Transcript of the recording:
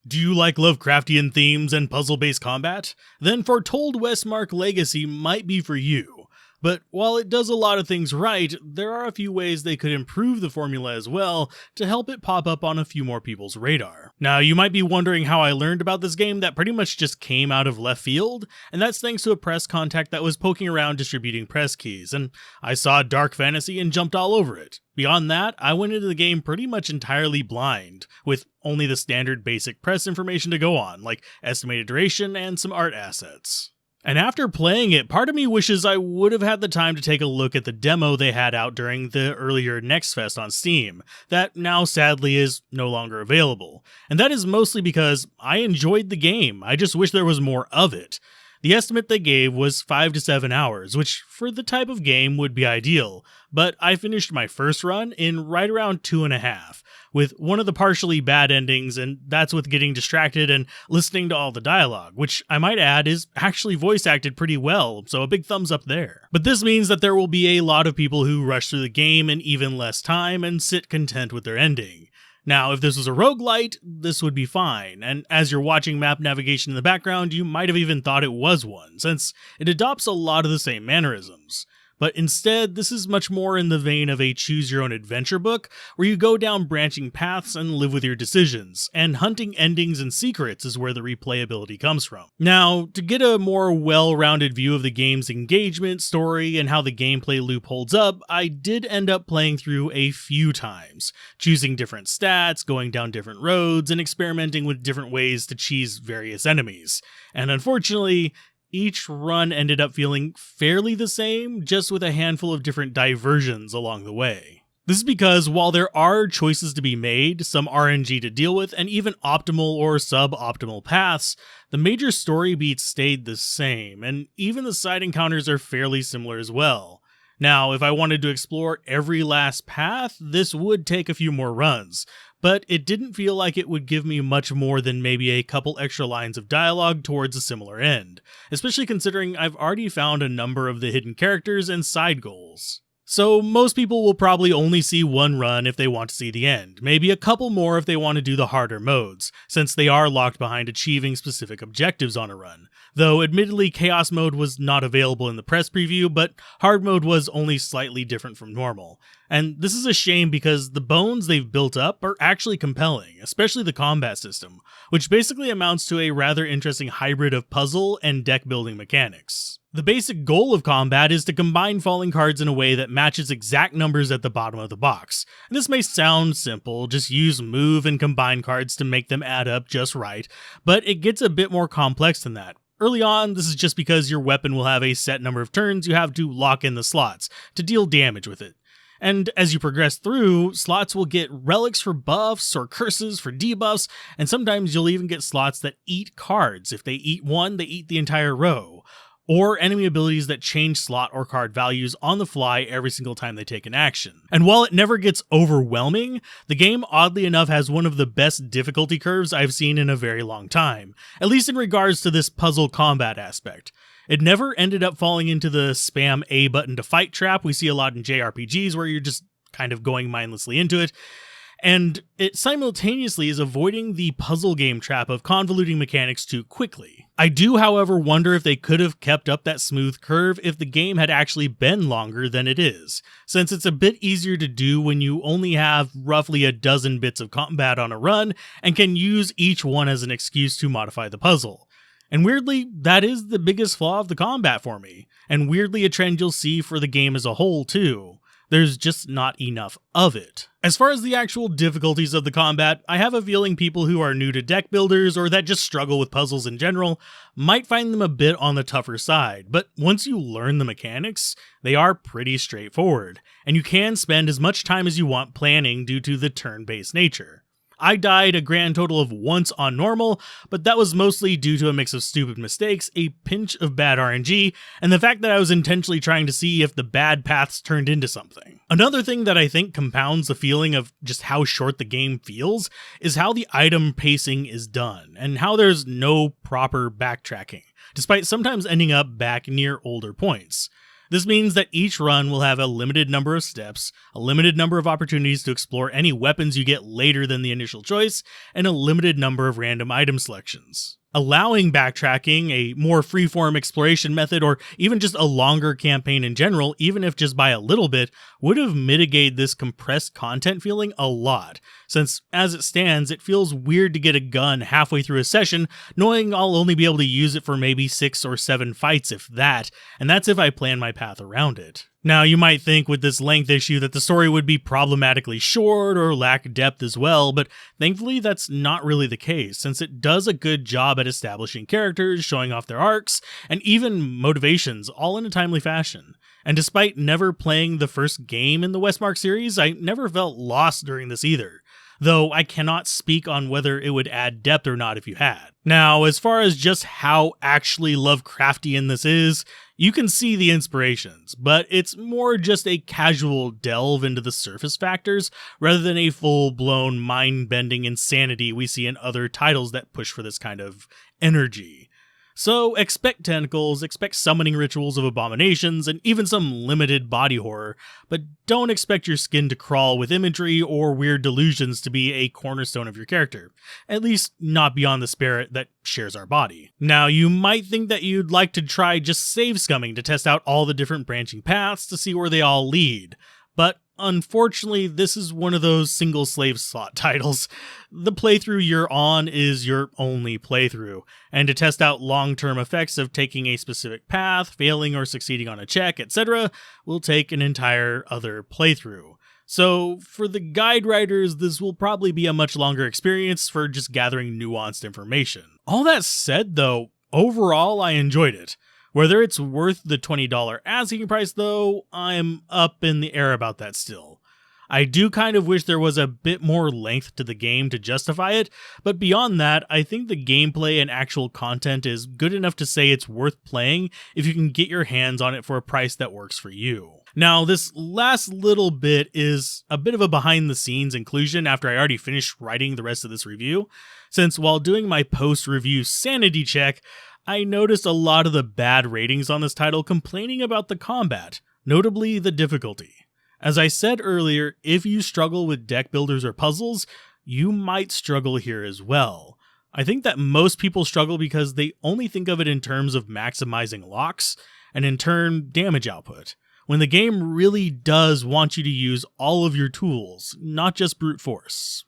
Do you like Lovecraftian themes and puzzle-based combat? Then Foretold Westmark Legacy might be for you. But while it does a lot of things right, there are a few ways they could improve the formula as well to help it pop up on a few more people's radar. Now, you might be wondering how I learned about this game that pretty much just came out of left field, and that's thanks to a press contact that was poking around distributing press keys, and I saw dark fantasy and jumped all over it. Beyond that, I went into the game pretty much entirely blind, with only the standard basic press information to go on, like estimated duration and some art assets. And after playing it, part of me wishes I would have had the time to take a look at the demo they had out during the earlier Next Fest on Steam, that now sadly is no longer available. And that is mostly because I enjoyed the game, I just wish there was more of it. The estimate they gave was 5 to 7 hours, which for the type of game would be ideal, but I finished my first run in right around 2.5, with one of the partially bad endings, and that's with getting distracted and listening to all the dialogue, which I might add is actually voice acted pretty well, so a big thumbs up there. But this means that there will be a lot of people who rush through the game in even less time and sit content with their ending. Now, if this was a roguelite, this would be fine, and as you're watching map navigation in the background, you might have even thought it was one, since it adopts a lot of the same mannerisms. But instead, this is much more in the vein of a choose-your-own-adventure book, where you go down branching paths and live with your decisions, and hunting endings and secrets is where the replayability comes from. Now, to get a more well-rounded view of the game's engagement, story, and how the gameplay loop holds up, I did end up playing through a few times, choosing different stats, going down different roads, and experimenting with different ways to cheese various enemies. And unfortunately, each run ended up feeling fairly the same, just with a handful of different diversions along the way. This is because while there are choices to be made, some RNG to deal with, and even optimal or suboptimal paths, the major story beats stayed the same, and even the side encounters are fairly similar as well. Now, if I wanted to explore every last path, this would take a few more runs, but it didn't feel like it would give me much more than maybe a couple extra lines of dialogue towards a similar end, especially considering I've already found a number of the hidden characters and side goals. So most people will probably only see one run if they want to see the end, maybe a couple more if they want to do the harder modes, since they are locked behind achieving specific objectives on a run. Though admittedly Chaos mode was not available in the press preview, but hard mode was only slightly different from normal. And this is a shame because the bones they've built up are actually compelling, especially the combat system, which basically amounts to a rather interesting hybrid of puzzle and deck building mechanics. The basic goal of combat is to combine falling cards in a way that matches exact numbers at the bottom of the box. And this may sound simple, just use move and combine cards to make them add up just right, but it gets a bit more complex than that. Early on, this is just because your weapon will have a set number of turns you have to lock in the slots to deal damage with it. And as you progress through, slots will get relics for buffs or curses for debuffs, and sometimes you'll even get slots that eat cards. If they eat one, they eat the entire row. Or enemy abilities that change slot or card values on the fly every single time they take an action. And while it never gets overwhelming, the game oddly enough has one of the best difficulty curves I've seen in a very long time, at least in regards to this puzzle combat aspect. It never ended up falling into the spam A button to fight trap we see a lot in JRPGs where you're just kind of going mindlessly into it. And it simultaneously is avoiding the puzzle game trap of convoluting mechanics too quickly. I do, however, wonder if they could have kept up that smooth curve if the game had actually been longer than it is, since it's a bit easier to do when you only have roughly a dozen bits of combat on a run and can use each one as an excuse to modify the puzzle. And weirdly, that is the biggest flaw of the combat for me, and weirdly a trend you'll see for the game as a whole too. There's just not enough of it. As far as the actual difficulties of the combat, I have a feeling people who are new to deck builders or that just struggle with puzzles in general might find them a bit on the tougher side, but once you learn the mechanics, they are pretty straightforward, and you can spend as much time as you want planning due to the turn-based nature. I died a grand total of once on normal, but that was mostly due to a mix of stupid mistakes, a pinch of bad RNG, and the fact that I was intentionally trying to see if the bad paths turned into something. Another thing that I think compounds the feeling of just how short the game feels is how the item pacing is done, and how there's no proper backtracking, despite sometimes ending up back near older points. This means that each run will have a limited number of steps, a limited number of opportunities to explore any weapons you get later than the initial choice, and a limited number of random item selections. Allowing backtracking, a more freeform exploration method, or even just a longer campaign in general, even if just by a little bit, would have mitigated this compressed content feeling a lot, since as it stands, it feels weird to get a gun halfway through a session knowing I'll only be able to use it for maybe 6 or 7 fights if that, and that's if I plan my path around it. Now, you might think with this length issue that the story would be problematically short or lack depth as well, but thankfully that's not really the case, since it does a good job at establishing characters, showing off their arcs, and even motivations, all in a timely fashion. And despite never playing the first game in the Westmark series, I never felt lost during this either, though I cannot speak on whether it would add depth or not if you had. Now, as far as just how actually Lovecraftian this is, you can see the inspirations, but it's more just a casual delve into the surface factors rather than a full-blown mind-bending insanity we see in other titles that push for this kind of energy. So expect tentacles, expect summoning rituals of abominations, and even some limited body horror, but don't expect your skin to crawl with imagery or weird delusions to be a cornerstone of your character, at least not beyond the spirit that shares our body. Now, you might think that you'd like to try just save scumming to test out all the different branching paths to see where they all lead, but unfortunately, this is one of those single slave slot titles. The playthrough you're on is your only playthrough, and to test out long-term effects of taking a specific path, failing or succeeding on a check, etc., will take an entire other playthrough. So, for the guide writers, this will probably be a much longer experience for just gathering nuanced information. All that said, though, overall I enjoyed it. Whether it's worth the $20 asking price, though, I'm up in the air about that still. I do kind of wish there was a bit more length to the game to justify it, but beyond that, I think the gameplay and actual content is good enough to say it's worth playing if you can get your hands on it for a price that works for you. Now, this last little bit is a bit of a behind-the-scenes inclusion after I already finished writing the rest of this review, since while doing my post-review sanity check, I noticed a lot of the bad ratings on this title complaining about the combat, notably the difficulty. As I said earlier, if you struggle with deck builders or puzzles, you might struggle here as well. I think that most people struggle because they only think of it in terms of maximizing locks, and in turn, damage output, when the game really does want you to use all of your tools, not just brute force.